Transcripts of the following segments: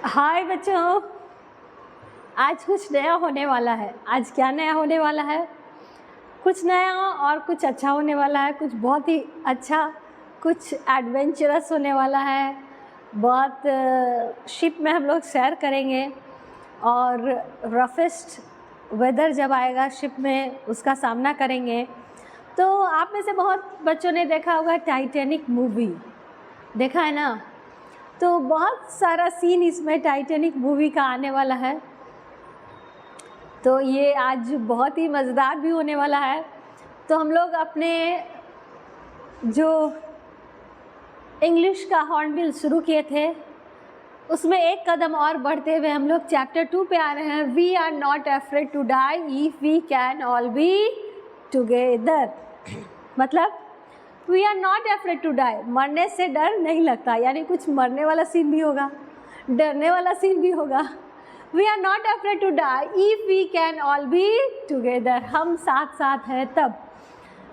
हाय बच्चों, आज कुछ नया होने वाला है। आज क्या नया होने वाला है? कुछ नया और कुछ अच्छा होने वाला है। कुछ बहुत ही अच्छा, कुछ एडवेंचरस होने वाला है। बहुत शिप में हम लोग सैर करेंगे और रफेस्ट वेदर जब आएगा शिप में उसका सामना करेंगे। तो आप में से बहुत बच्चों ने देखा होगा टाइटैनिक मूवी, देखा है ना? तो बहुत सारा सीन इसमें टाइटैनिक मूवी का आने वाला है। तो ये आज बहुत ही मज़ेदार भी होने वाला है। तो हम लोग अपने जो इंग्लिश का हॉर्नबिल शुरू किए थे उसमें एक कदम और बढ़ते हुए हम लोग चैप्टर 2 पे आ रहे हैं। We are not afraid to die if we can all be together. मतलब we are not afraid to die, मरने से डर नहीं लगता, यानी कुछ मरने वाला सीन भी होगा, डरने वाला सीन भी होगा। We are not afraid to die if we can all be together. हम साथ साथ हैं तब,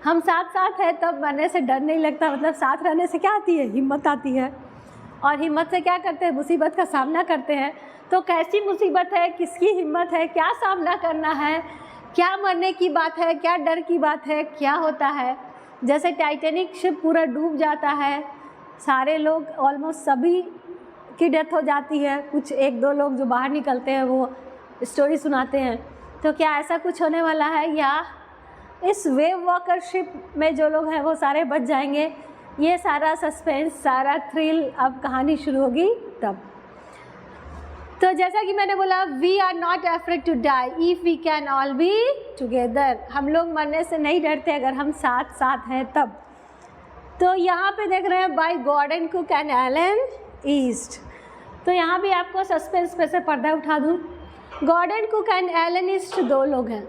हम साथ साथ हैं तब मरने से डर नहीं लगता। मतलब साथ रहने से क्या आती है? हिम्मत आती है। और हिम्मत से क्या करते हैं? मुसीबत का सामना करते हैं। तो कैसी मुसीबत है, किसकी हिम्मत है, क्या सामना करना है, क्या मरने की बात है, क्या डर की बात है, क्या होता है? जैसे टाइटैनिक शिप पूरा डूब जाता है, सारे लोग ऑलमोस्ट सभी की डेथ हो जाती है, कुछ एक दो लोग जो बाहर निकलते हैं वो स्टोरी सुनाते हैं। तो क्या ऐसा कुछ होने वाला है, या इस वेव वॉकर शिप में जो लोग हैं वो सारे बच जाएंगे? ये सारा सस्पेंस, सारा थ्रिल अब कहानी शुरू होगी तब। तो जैसा कि मैंने बोला, we are not afraid to die if we can all be together. हम लोग मरने से नहीं डरते अगर हम साथ साथ हैं तब। तो यहाँ पे देख रहे हैं by Gordon Cook and Alan East. तो यहाँ भी आपको सस्पेंस पे से पर्दा उठा दूँ। Gordon Cook and Alan East दो लोग हैं।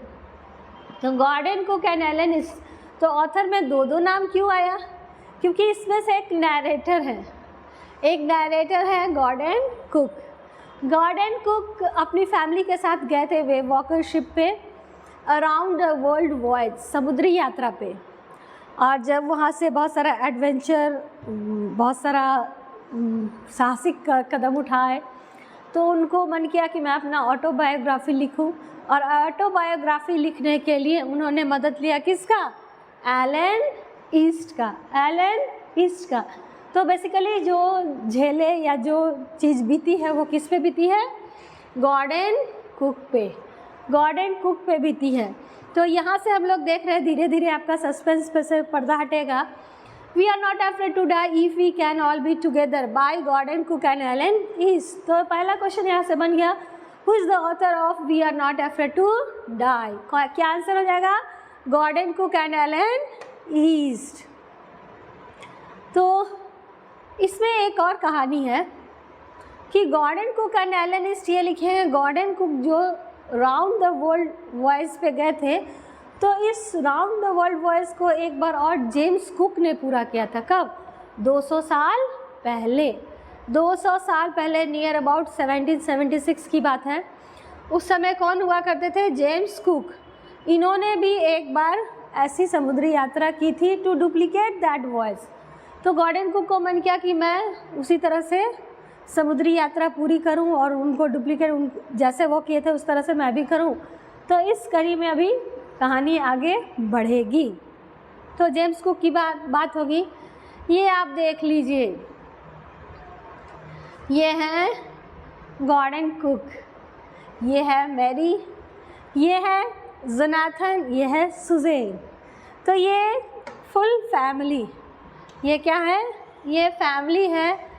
तो Gordon Cook and Alan East, तो ऑथर में दो दो नाम क्यों आया? क्योंकि इसमें से एक नैरेटर है, एक नैरेटर है गॉर्डन कुक। गॉर्डन कुक अपनी फैमिली के साथ गए थे वेव वॉकर शिप पे अराउंड द वर्ल्ड वॉयज, समुद्री यात्रा पे। और जब वहाँ से बहुत सारा एडवेंचर, बहुत सारा साहसिक कदम उठाए, तो उनको मन किया कि मैं अपना ऑटोबायोग्राफी लिखूं। और ऑटोबायोग्राफी लिखने के लिए उन्होंने मदद लिया किसका? एलन ईस्ट का, एलन ईस्ट का। तो बेसिकली जो झेले या जो चीज़ बीती है वो किस पे बीती है? गॉर्डन कुक पे, गॉर्डन कुक पे बीती है। तो यहाँ से हम लोग देख रहे हैं धीरे धीरे आपका सस्पेंस पे से पर्दा हटेगा। We are not afraid to die if we can all be together by Gordon Cook and Alan East. तो पहला क्वेश्चन यहाँ से बन गया, who is the author of we are not afraid to die? क्या आंसर हो जाएगा? Gordon Cook and Alan East. तो इसमें एक और कहानी है कि Gordon Cook and Alan East ये लिखे हैं। गॉर्डन कुक जो राउंड द वर्ल्ड वॉयज पे गए थे, तो इस राउंड द वर्ल्ड वॉयज को एक बार और जेम्स कुक ने पूरा किया था। कब? 200 साल पहले। 200 साल पहले, नियर अबाउट 1776 की बात है। उस समय कौन हुआ करते थे? James cook. इन्होंने भी एक बार ऐसी समुद्री यात्रा की थी टू डुप्लीकेट दैट वॉयज। तो गॉर्डन कुक को मन किया कि मैं उसी तरह से समुद्री यात्रा पूरी करूं और उनको डुप्लीकेट, जैसे वो किए थे उस तरह से मैं भी करूं। तो इस कड़ी में अभी कहानी आगे बढ़ेगी। तो जेम्स कुक की बात होगी। ये आप देख लीजिए, ये हैं गॉर्डन कुक, ये है मैरी, ये है जोनाथन, ये है सुज़ैन। तो ये फुल फैमिली, ये क्या है? ये फैमिली है।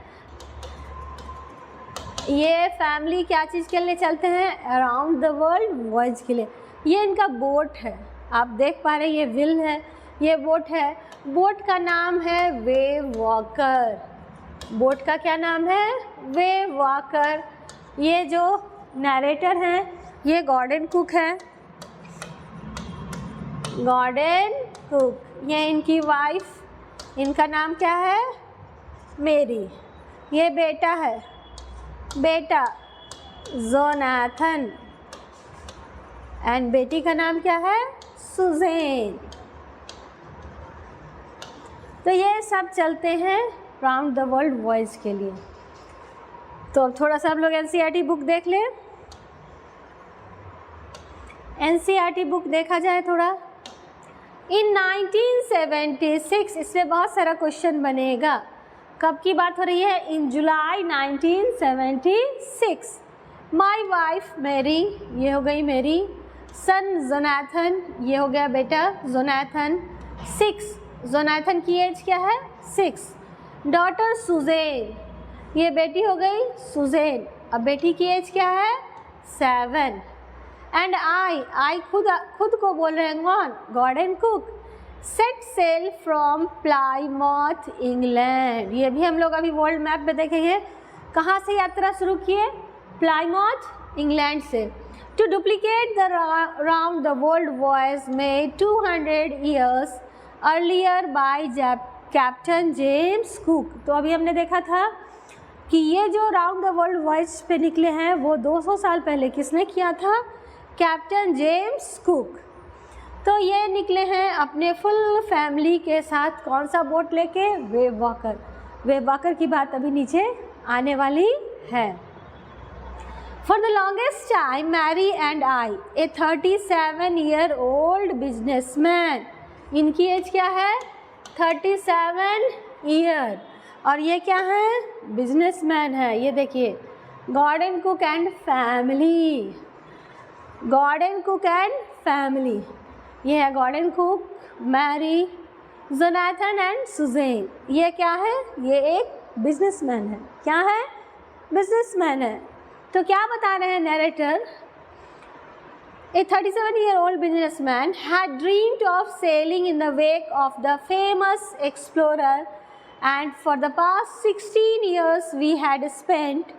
ये फैमिली क्या चीज़ के लिए चलते हैं? अराउंड द वर्ल्ड वॉयज के लिए। ये इनका बोट है, आप देख पा रहे हैं, ये व्हील है, ये बोट है। बोट का नाम है वेव वॉकर। बोट का क्या नाम है? Wave walker. ये जो नैरेटर हैं ये गॉर्डन कुक हैं, गॉर्डन कुक। ये इनकी वाइफ, इनका नाम क्या है? मेरी। ये बेटा है, बेटा जोनाथन। एंड बेटी का नाम क्या है? सुज़ैन। तो ये सब चलते हैं राउंड द वर्ल्ड वॉयज के लिए। तो अब थोड़ा सा हम लोग एनसीईआरटी बुक देख लें। एनसीईआरटी बुक देखा जाए थोड़ा। इन 1976, इसमें बहुत सारा क्वेश्चन बनेगा। कब की बात हो रही है? इन जुलाई 1976। माई वाइफ मैरी, ये हो गई मेरी। सन जोनाथन, ये हो गया बेटा जोनाथन। 6, जोनाथन की एज क्या है? 6। डॉटर सुजेन, ये बेटी हो गई सुजेन। अब बेटी की एज क्या है? 7। एंड आई खुद को बोल रहे हैं कौन? Gordon Cook. Set sail from Plymouth England, ये भी हम लोग अभी वर्ल्ड मैप में देखेंगे। कहाँ से यात्रा शुरू किए? प्लाईमाउथ इंग्लैंड से। To duplicate the round the world voyage made 200 years earlier by Captain James Cook. तो अभी हमने देखा था कि ये जो राउंड द वर्ल्ड वॉयज पे निकले हैं वो 200 साल पहले किसने किया था? Captain James Cook. तो ये निकले हैं अपने फुल फैमिली के साथ। कौन सा बोट लेके? Wave walker. वेव वॉकर की बात अभी नीचे आने वाली है। For the longest time Mary and I, a 37-year-old businessman, इनकी एज क्या है? 37 ईयर। और ये क्या है? बिजनेसमैन है। ये देखिए, Gordon Cook and family. Gordon Cook and family, ये है Gordon Cook, Mary, Jonathan and Suzanne. ये क्या है? ये एक बिजनेसमैन है। क्या है? बिजनेसमैन है। तो क्या बता रहे हैं narrator? A 37-year-old businessman had dreamed of sailing in the wake of the famous explorer, and for the past 16 years we had spent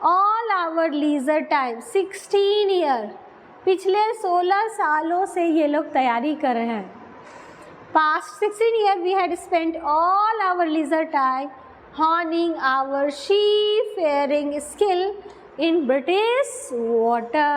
all our leisure time, 16 year, पिछले 16 सालों से ये लोग तैयारी कर रहे हैं। Past 16 years we had spent all our leisure time honing our seafaring skill in British water.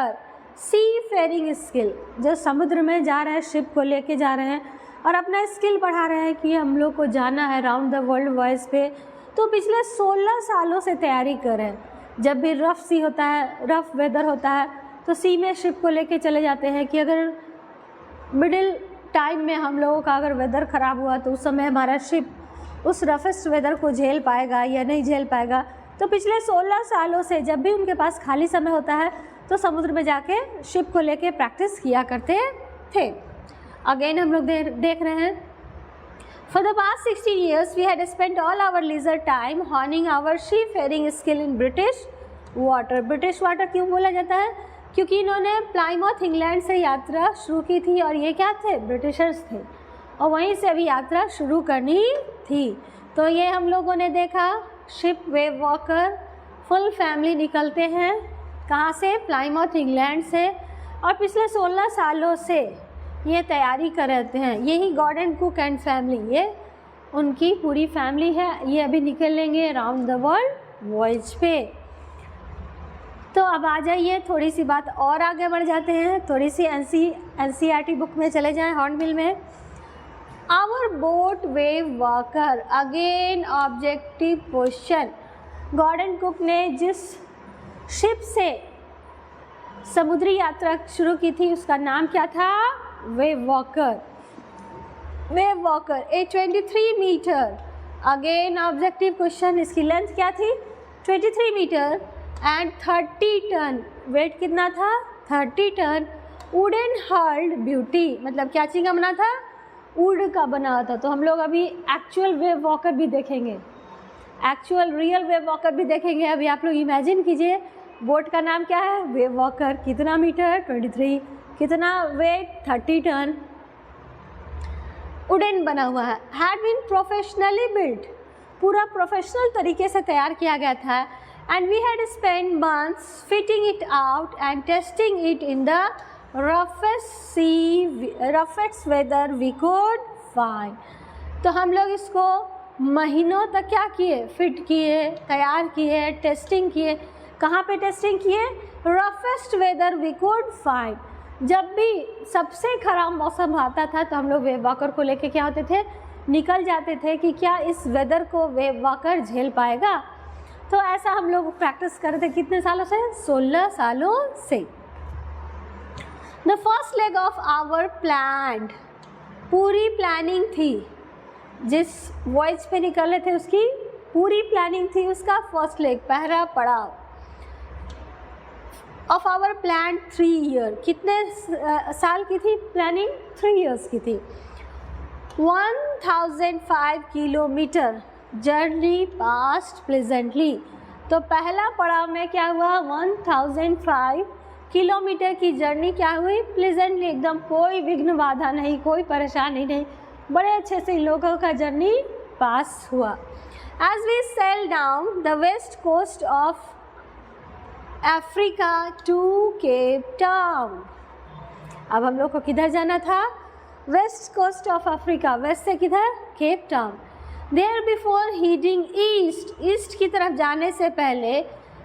Seafaring skill, जो समुद्र में जा रहे हैं, शिप को लेके जा रहे हैं और अपना स्किल बढ़ा रहे हैं कि हम लोग को जाना है राउंड द वर्ल्ड वॉयज पे। तो पिछले 16 सालों से तैयारी कर रहे हैं। जब भी रफ़ सी होता है, रफ़ वेदर होता है, तो सी में शिप को लेके चले जाते हैं कि अगर मिडिल टाइम में हम लोगों का अगर वेदर ख़राब हुआ तो उस समय हमारा शिप उस रफेस्ट वेदर को झेल पाएगा या नहीं झेल पाएगा। तो पिछले 16 सालों से जब भी उनके पास खाली समय होता है तो समुद्र में जाके शिप को लेके प्रैक्टिस किया करते थे। अगेन हम लोग देख रहे हैं, for the past 16 years we had spent all our leisure time honing our seafaring skill in British water. British water क्यों बोला जाता है? क्योंकि इन्होंने प्लाईमाउथ इंग्लैंड से यात्रा शुरू की थी और ये क्या थे? ब्रिटिशर्स थे और वहीं से अभी यात्रा शुरू करनी थी। तो ये हम लोगों ने देखा, ship wave walker, full family निकलते हैं कहाँ से? प्लाईमाउथ इंग्लैंड से। और पिछले 16 सालों से ये तैयारी कर रहे हैं। यही गॉर्डन कुक एंड फैमिली, ये उनकी पूरी फैमिली है। ये अभी निकलेंगे राउंड द वर्ल्ड वॉयज पे। तो अब आ जाइए, थोड़ी सी बात और आगे बढ़ जाते हैं, थोड़ी सी एनसीईआरटी बुक में चले जाएं, हॉर्नबिल में। Our boat Wave Walker, again objective question. Gordon Cook ने जिस शिप से समुद्री यात्रा शुरू की थी उसका नाम क्या था? Wave walker. वेव वॉकर ए 23 मीटर, अगेन ऑब्जेक्टिव क्वेश्चन। इसकी लेंथ क्या थी? 23 मीटर एंड 30 टन। वेट कितना था? 30 टन। वुडन हर्ल्ड ब्यूटी, मतलब क्या चीज़ का बना था? वुड का बना था। तो हम लोग अभी एक्चुअल वेव वॉकर भी देखेंगे, एक्चुअल रियल वेव वॉकर भी देखेंगे। अभी आप लोग इमेजिन कीजिए, बोट का नाम क्या है? Wave Walker. कितना मीटर? 23। कितना वेट? 30 टन। वुडन बना हुआ है। हैड बीन प्रोफेशनली बिल्ट, पूरा प्रोफेशनल तरीके से तैयार किया गया था। And we had spend months fitting it out and testing it in the roughest weather we could find। तो हम लोग इसको महीनों तक क्या किए? फिट किए, तैयार किए, टेस्टिंग किए। कहाँ पे टेस्टिंग किए? roughest weather we could find। जब भी सबसे ख़राब मौसम आता था तो हम लोग वेव वॉकर को लेके क्या होते थे? निकल जाते थे कि क्या इस वेदर को वेव वॉकर झेल पाएगा। तो ऐसा हम लोग प्रैक्टिस कर रहे थे कितने सालों से? 16 सालों से। The first leg of our plan, पूरी प्लानिंग थी, जिस वॉयज पे निकल रहे थे उसकी पूरी प्लानिंग थी, उसका फर्स्ट लेग, पहला पड़ाव ऑफ आवर प्लान 3 ईयर, कितने साल की थी प्लानिंग? 3 इयर्स की थी। 1005 किलोमीटर जर्नी पास्ट प्लेजेंटली, तो पहला पड़ाव में क्या हुआ? 1005 किलोमीटर की जर्नी क्या हुई? प्लेजेंटली, एकदम कोई विघ्न बाधा नहीं, कोई परेशानी नहीं, बड़े अच्छे से इन लोगों का जर्नी पास हुआ। As we sail down the west coast of Africa to Cape Town, अब हम लोग को किधर जाना था? West coast of Africa, west से किधर? Cape Town. There before heading east, east की तरफ जाने से पहले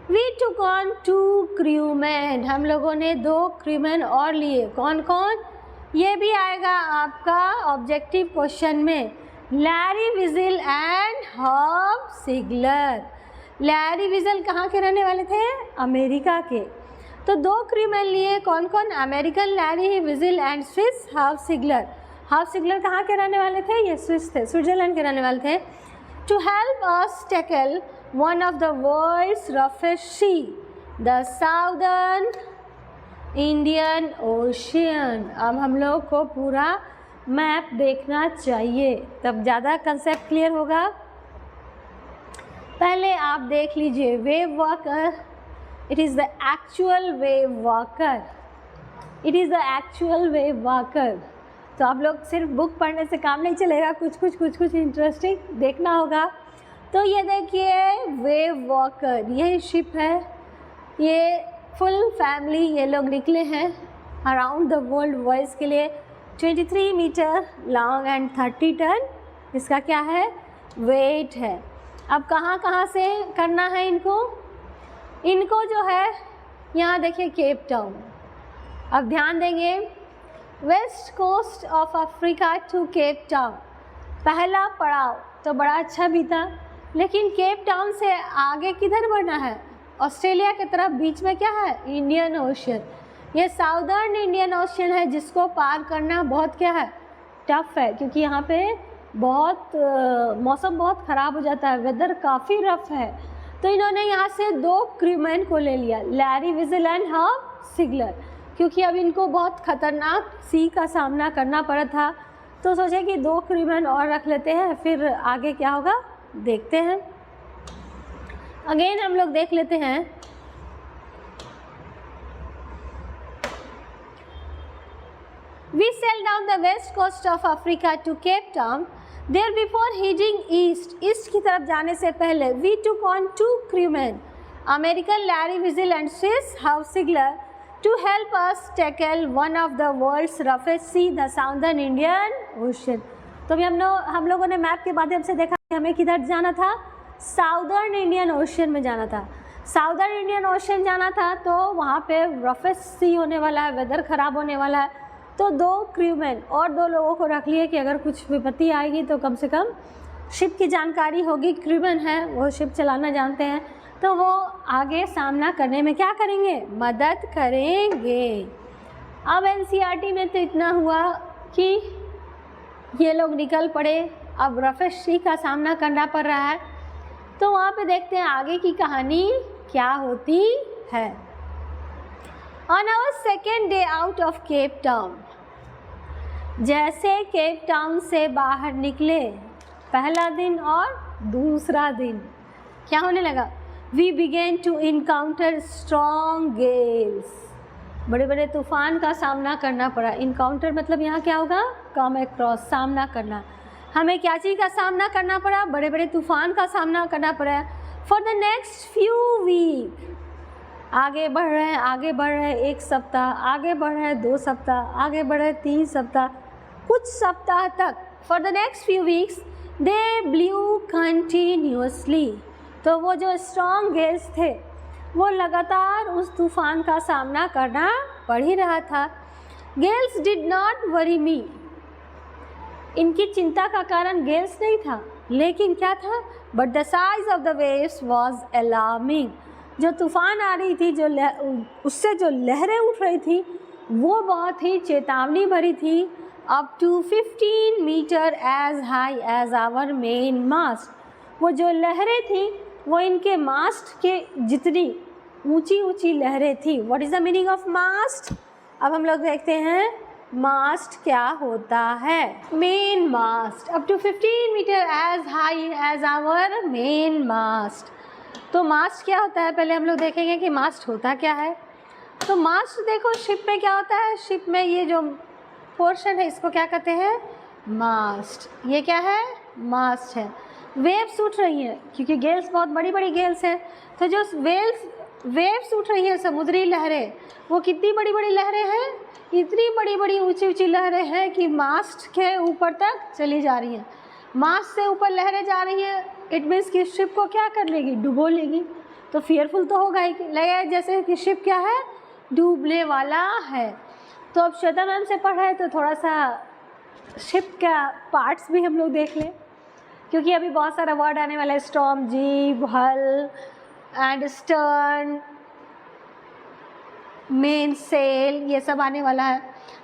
वी टुक ऑन 2 क्रूमैन, हम लोगों ने 2 क्रूमैन और लिए। कौन कौन? ये भी आएगा आपका ऑब्जेक्टिव क्वेश्चन में, Larry Vigil and Herb Sigler. Larry Vigil कहाँ के रहने वाले थे? अमेरिका के। तो 2 क्रूमैन लिए, कौन कौन? American Larry Vigil and Swiss Herb Sigler. Herb Sigler कहाँ के रहने वाले थे? ये स्विस थे, स्विट्जरलैंड के रहने वाले थे। To help us tackle one of the world's roughest sea, the southern Indian ocean. अब हम लोग को पूरा मैप देखना चाहिए, तब ज़्यादा कंसेप्ट क्लियर होगा। पहले आप देख लीजिए wave walker, it is the actual wave walker, it is the actual wave walker. तो आप लोग सिर्फ बुक पढ़ने से काम नहीं चलेगा, कुछ इंटरेस्टिंग देखना होगा। तो ये देखिए वेव वॉकर, यही शिप है, ये फुल फैमिली ये लोग निकले हैं अराउंड द वर्ल्ड वॉइस के लिए। 23 मीटर लॉन्ग एंड 30 टन इसका क्या है? वेट है। अब कहाँ कहाँ से करना है इनको? इनको जो है यहाँ देखिए केप टाउन। अब ध्यान देंगे, west coast of Africa to Cape Town, पहला पड़ाव तो बड़ा अच्छा भी था, लेकिन केप टाउन से आगे किधर बढ़ना है? ऑस्ट्रेलिया की तरफ। बीच में क्या है? Indian ocean. ये साउदर्न इंडियन ओशन है, जिसको पार करना बहुत क्या है? टफ है, क्योंकि यहाँ पे बहुत मौसम बहुत ख़राब हो जाता है, वेदर काफ़ी रफ है। तो इन्होंने यहाँ से 2 क्रूमैन को ले लिया, लैरी विजिल एंड हर्ब सिगलर, क्योंकि अब इनको बहुत ख़तरनाक सी का सामना करना पड़ा था। तो सोचे कि 2 क्रूमैन और रख लेते हैं, फिर आगे क्या होगा देखते हैं। अगेन हम लोग देख लेते हैं। We sailed down the west coast of Africa to Cape Town. There before heading east, east की तरफ जाने से पहले we took on 2 crewmen, American Larry Wiesel and Swiss Hugh Sigler, to help us tackle one of the world's roughest sea, the Southern Indian Ocean. तो अभी हम लोगों ने मैप के माध्यम से देखा कि हमें किधर जाना था? साउदर्न इंडियन ओशन में जाना था। साउदर्न इंडियन ओशन जाना था तो वहाँ पे रफेस्ट सी होने वाला है, वेदर ख़राब होने वाला है। तो 2 क्रूमैन और 2 लोगों को रख लिए कि अगर कुछ विपत्ति आएगी तो कम से कम शिप की जानकारी होगी। क्रूमैन है वो शिप चलाना जानते हैं, तो वो आगे सामना करने में क्या करेंगे? मदद करेंगे। अब एनसीईआरटी में तो इतना हुआ कि ये लोग निकल पड़े, अब रफेस्ट सी का सामना करना पड़ रहा है। तो वहाँ पे देखते हैं आगे की कहानी क्या होती है। On our second day out of Cape Town, जैसे केप टाउन से बाहर निकले, पहला दिन और दूसरा दिन क्या होने लगा? We began to encounter strong gales, बड़े बड़े तूफान का सामना करना पड़ा। इनकाउंटर मतलब यहाँ क्या होगा? कम अक्रॉस, सामना करना। हमें क्या चीज़ का सामना करना पड़ा? बड़े बड़े तूफान का सामना करना पड़ा। For the next few week, आगे बढ़ रहे हैं, आगे बढ़ रहे हैं, 1 सप्ताह आगे बढ़ रहे हैं, 2 सप्ताह आगे बढ़ रहे हैं, 3 सप्ताह, कुछ सप्ताह तक। For the next few weeks they blue continuously, तो वो जो स्ट्रॉन्ग गेल्स थे वो लगातार उस तूफान का सामना करना पड़ ही रहा था। गेल्स डिड नॉट वरी मी, इनकी चिंता का कारण गेल्स नहीं था, लेकिन क्या था? But the size of the waves was alarming. जो तूफान आ रही थी, उससे जो लहरें उठ रही थी वो बहुत ही चेतावनी भरी थी। Up to 15 metre as high as our main mast. वो जो लहरें थी वो इनके मास्ट के जितनी ऊंची ऊंची लहरें थी। What is the meaning of mast? अब हम लोग देखते हैं मास्ट क्या होता है। Main mast up to 15 metre as high as our main mast. तो मास्ट क्या होता है, पहले हम लोग देखेंगे कि मास्ट होता क्या है। तो मास्ट देखो, शिप में क्या होता है, शिप में ये जो पोर्शन है इसको क्या कहते हैं, मास्ट। ये क्या है, मास्ट है। वेव्स उठ रही हैं क्योंकि गेल्स बहुत बड़ी बड़ी गेल्स हैं, तो जो वेव्स उठ रही हैं, समुद्री लहरें, वो कितनी बड़ी बड़ी लहरें हैं, इतनी बड़ी बड़ी ऊंची ऊंची लहरें हैं कि मास्ट के ऊपर तक चली जा रही हैं। मास्ट से ऊपर लहरें जा रही हैं, इट मीन्स कि शिप को क्या कर लेगी, डुबो लेगी। तो फियरफुल तो होगा ही, लगेगा जैसे कि शिप क्या है, डूबने वाला है। तो अब श्वेता मैम से पढ़ रहे हैं तो थोड़ा सा शिप का पार्ट्स भी हम लोग देख लें, क्योंकि अभी बहुत सारा वर्ड आने वाला है, स्टॉर्म, जीब, हल एंड स्टर्न, मेन सेल, ये सब आने वाला है।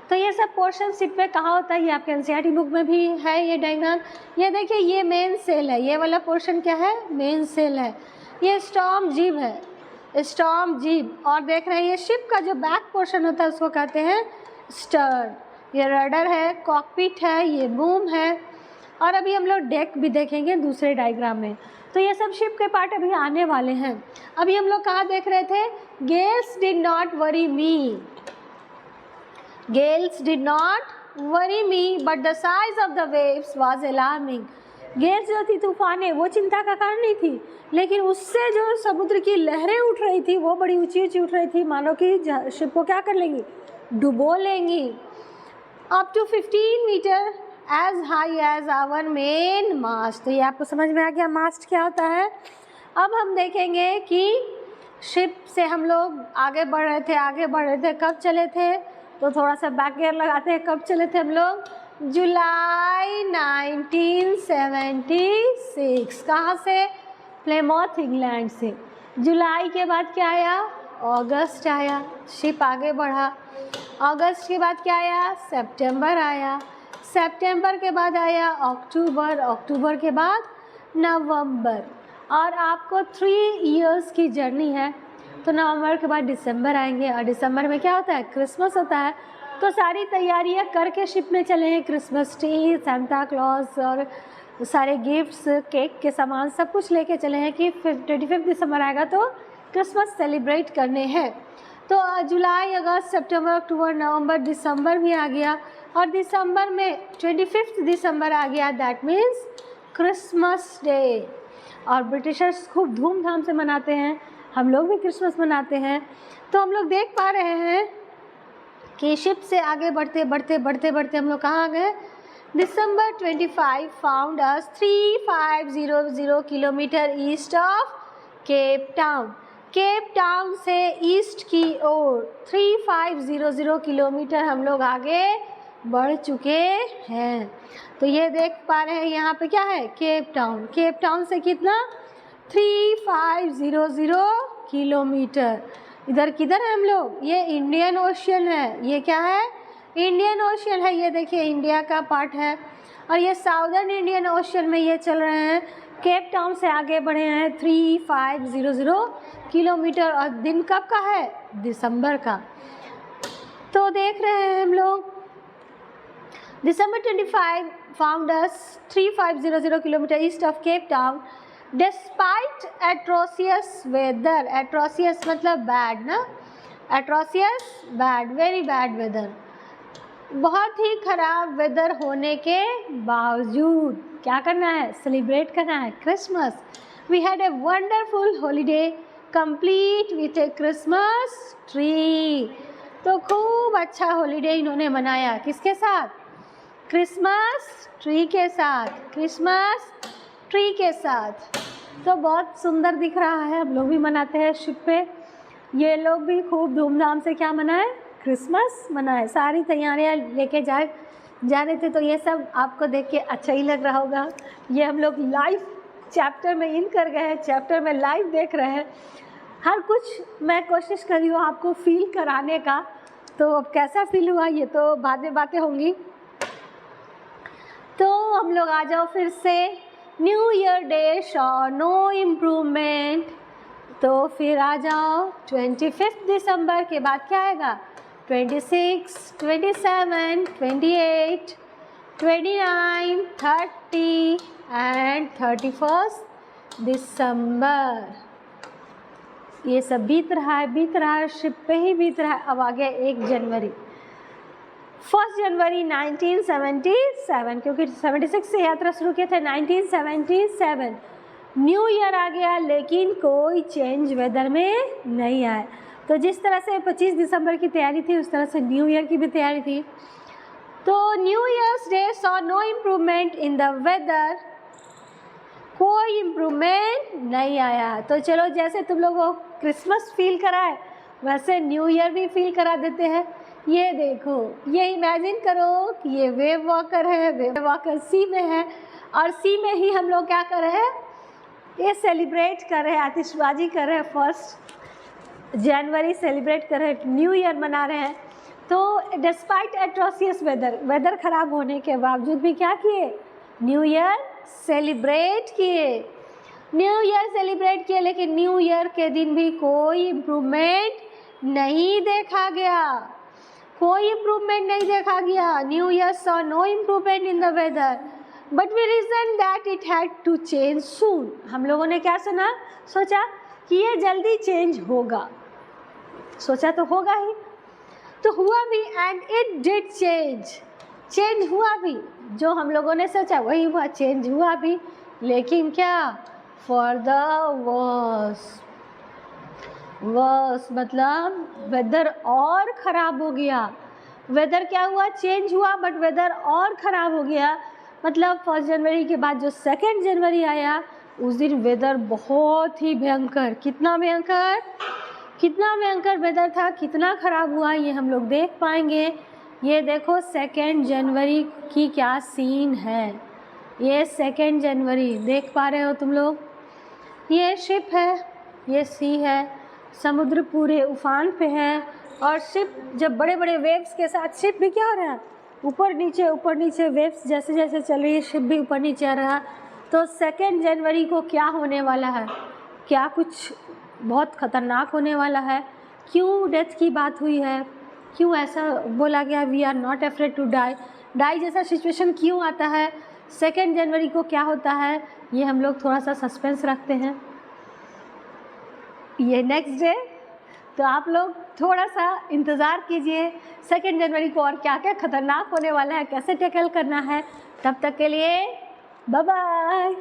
तो ये सब पोर्शन शिप में कहाँ होता है, ये आपके एनसीईआरटी बुक में भी है ये डायग्राम। ये देखिए, ये मेन सेल है, ये वाला पोर्शन क्या है, मेन सेल है। ये स्टॉर्म जीब है, स्टॉर्म जीब। और देख रहे हैं ये शिप का जो बैक पोर्शन होता है उसको कहते हैं स्टर्न। ये रडर है, कॉकपिट है, ये बूम है। और अभी हम लोग डेक भी देखेंगे दूसरे डायग्राम में। तो ये सब शिप के पार्ट अभी आने वाले हैं। अभी हम लोग कहाँ देख रहे थे, Gales did not worry me, Gales did not worry me but the size of the waves was alarming. Gales जो थी, तूफानें, वो चिंता का कारण नहीं थी, लेकिन उससे जो समुद्र की लहरें उठ रही थी वो बड़ी ऊंची ऊंची उठ रही थी, मानो कि शिप को क्या कर लेंगी, डुबो लेंगी। Up to 15 metre as high as our main mast. तो ये आपको समझ में आ गया मास्ट क्या होता है। अब हम देखेंगे कि शिप से हम लोग आगे बढ़ रहे थे, कब चले थे, तो थोड़ा सा बैक गियर लगाते हैं। कब चले थे हम लोग, जुलाई 1976। कहाँ से, प्लेमोथ इंग्लैंड से। जुलाई के बाद क्या आया, अगस्त आया, शिप आगे बढ़ा। अगस्त के बाद क्या आया, सितंबर आया। सितंबर के बाद आया अक्टूबर, अक्टूबर के बाद नवंबर। और आपको 3 इयर्स की जर्नी है, तो नवंबर के बाद दिसंबर आएंगे। और दिसंबर में क्या होता है, क्रिसमस होता है। तो सारी तैयारियां करके शिप में चले हैं, क्रिसमस ट्री, सांता क्लॉज और सारे गिफ्ट्स, केक के सामान सब कुछ लेके चले हैं कि फिर 25 दिसंबर आएगा तो क्रिसमस सेलिब्रेट करने हैं। तो जुलाई, अगस्त, सितंबर, अक्टूबर, नवंबर, दिसंबर भी आ गया। और दिसंबर में 25 दिसंबर आ गया, दैट मीन्स क्रिसमस डे। और ब्रिटिशर्स खूब धूमधाम से मनाते हैं, हम लोग भी क्रिसमस मनाते हैं। तो हम लोग देख पा रहे हैं कि शिप से आगे बढ़ते हम लोग कहाँ आ गए, दिसंबर 25 found us 3500 kilometre east of Cape town. Cape Town से ईस्ट की ओर 3500 किलोमीटर हम लोग आगे बढ़ चुके हैं। तो ये देख पा रहे हैं यहाँ पे क्या है, केप टाउन। केप टाउन से कितना, 3500 किलोमीटर। इधर किधर है हम लोग, ये इंडियन ओशियन है। ये क्या है, इंडियन ओशियन है। ये देखिए इंडिया का पार्ट है, और ये साउदर्न इंडियन ओशियन में ये चल रहे हैं। केप टाउन से आगे बढ़े हैं 3500 किलोमीटर। और दिन कब का है, दिसंबर का। तो देख रहे हैं हम लोग, December 25 found us 3500 kilometre east of Cape Town despite atrocious weather. Atrocious मतलब बैड ना, atrocious bad, very bad weather. बहुत ही खराब वेदर होने के बावजूद क्या करना है, सेलिब्रेट करना है Christmas. We had a wonderful holiday complete with a Christmas tree. तो खूब अच्छा हॉलीडे इन्होंने मनाया, किसके साथ, क्रिसमस ट्री के साथ, क्रिसमस ट्री के साथ। तो बहुत सुंदर दिख रहा है, हम लोग भी मनाते हैं शिप पे। ये लोग भी खूब धूमधाम से क्या मनाए, क्रिसमस मनाए। सारी तैयारियां लेके जा रहे थे। तो ये सब आपको देख के अच्छा ही लग रहा होगा। ये हम लोग लाइव चैप्टर में इन कर गए हैं, चैप्टर में लाइव देख रहे हैं, हर कुछ मैं कोशिश कर रही हूँ आपको फील कराने का। तो अब कैसा फील हुआ ये तो बाद में बातें होंगी। तो हम लोग आ जाओ फिर से। New Year Day saw no improvement, तो फिर आ जाओ 25 दिसंबर के बाद क्या आएगा, 26, 27, 28, 29, 30 एंड 31 दिसंबर। ये सब बीत रहा है, शिप पे ही बीत रहा है। अब आ गया 1 जनवरी, 1 जनवरी 1977, क्योंकि 76 से यात्रा शुरू किए थे, 1977 न्यू ईयर आ गया, लेकिन कोई चेंज वेदर में नहीं आया। तो जिस तरह से 25 दिसंबर की तैयारी थी उस तरह से न्यू ईयर की भी तैयारी थी। तो New Year's Day saw no improvement in the weather, कोई इम्प्रूवमेंट नहीं आया। तो चलो जैसे तुम लोगों को क्रिसमस फील कराए वैसे न्यू ईयर भी फील करा देते हैं। ये देखो, ये इमेजिन करो कि ये वेव वॉकर है, वेव वॉकर सी में है और सी में ही हम लोग क्या कर रहे हैं, ये सेलिब्रेट कर रहे हैं, आतिशबाजी कर रहे हैं, 1 जनवरी सेलिब्रेट कर रहे हैं, न्यू ईयर मना रहे हैं। तो डिस्पाइट एट्रोसियस वेदर ख़राब होने के बावजूद भी क्या किए, न्यू ईयर सेलिब्रेट किए, न्यू ईयर सेलिब्रेट किए। लेकिन न्यू ईयर के दिन भी कोई इम्प्रूवमेंट नहीं देखा गया, कोई इम्प्रूवमेंट नहीं देखा गया। New year saw no improvement in the weather but we reason that it had to change soon. हम लोगों ने क्या सोचा कि ये जल्दी चेंज होगा, सोचा तो होगा ही, तो हुआ भी एंड इट डिड चेंज हुआ भी। जो हम लोगों ने सोचा वही हुआ, चेंज हुआ भी, लेकिन क्या, फॉर द वर्स, मतलब वेदर और ख़राब हो गया। वेदर क्या हुआ, चेंज हुआ बट वेदर और ख़राब हो गया। मतलब 1 जनवरी के बाद जो 2 जनवरी आया उस दिन वेदर बहुत ही भयंकर, कितना भयंकर वेदर था, कितना ख़राब हुआ ये हम लोग देख पाएंगे। ये देखो 2 जनवरी की क्या सीन है, ये 2 जनवरी देख पा रहे हो तुम लोग। ये शिप है, ये सी है, समुद्र पूरे उफान पे है और शिप जब बड़े बड़े वेव्स के साथ, शिप भी क्या हो रहा है, ऊपर नीचे वेव्स जैसे जैसे चल रही है शिप भी ऊपर नीचे आ रहा। तो 2 जनवरी को क्या होने वाला है, क्या कुछ बहुत ख़तरनाक होने वाला है। क्यों डेथ की बात हुई है, क्यों ऐसा बोला गया, we are not afraid to die जैसा सिचुएशन क्यों आता है, 2 जनवरी को क्या होता है, ये हम लोग थोड़ा सा सस्पेंस रखते हैं। ये नेक्स्ट डे, तो आप लोग थोड़ा सा इंतज़ार कीजिए 2 जनवरी को और क्या क्या ख़तरनाक होने वाला है, कैसे टैकल करना है। तब तक के लिए बाय बाय।